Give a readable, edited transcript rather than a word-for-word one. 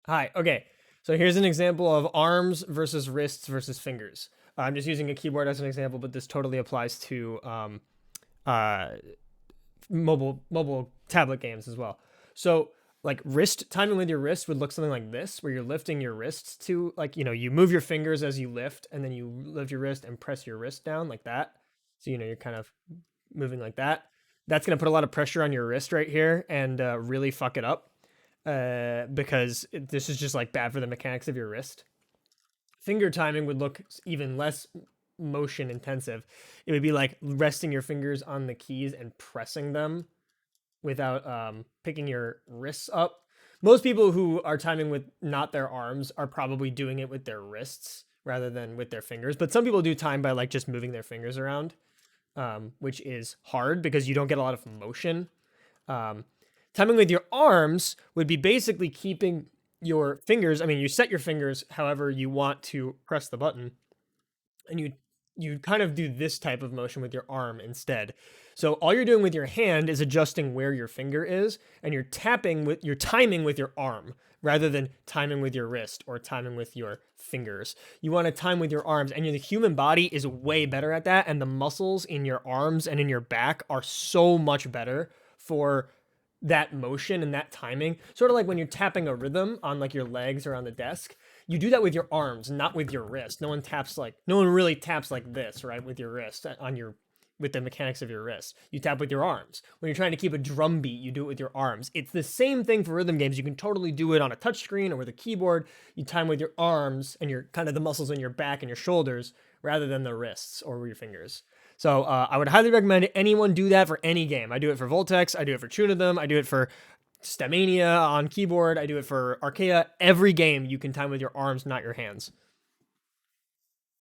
Hi. Okay. So here's an example of arms versus wrists versus fingers. I'm just using a keyboard as an example, but this totally applies to uh, mobile tablet games as well. So like wrist timing with your wrist would look something like this, where you're lifting your wrists to like you move your fingers as you lift, and then you lift your wrist and press your wrist down like that. So you're kind of moving like that. That's gonna put a lot of pressure on your wrist right here and really fuck it up because this is just like bad for the mechanics of your wrist. Finger timing would look even less motion intensive. It would be like resting your fingers on the keys and pressing them without picking your wrists up. Most people who are timing with not their arms are probably doing it with their wrists rather than with their fingers. But some people do time by like just moving their fingers around, which is hard because you don't get a lot of motion. Um, Timing with your arms would be basically keeping your fingers. I mean, you set your fingers however you want to press the button, and you kind of do this type of motion with your arm instead. So all you're doing with your hand is adjusting where your finger is, and you're timing with your arm rather than timing with your wrist or timing with your fingers. You want to time with your arms, and the human body is way better at that, and the muscles in your arms and in your back are so much better for that motion and that timing. Sort of like when you're tapping a rhythm on like your legs or on the desk, you do that with your arms, not with your wrist. No one really taps like this, right? With your wrist on your with the mechanics of your wrist. You tap with your arms. When you're trying to keep a drum beat, you do it with your arms. It's the same thing for rhythm games. You can totally do it on a touchscreen or with a keyboard. You time with your arms and your kind of the muscles in your back and your shoulders rather than the wrists or your fingers. So I would highly recommend anyone do that for any game. I do it for Voltex. I do it for Tune of Them. I do it for Stemania on keyboard. I do it for Archaea. Every game you can time with your arms, not your hands.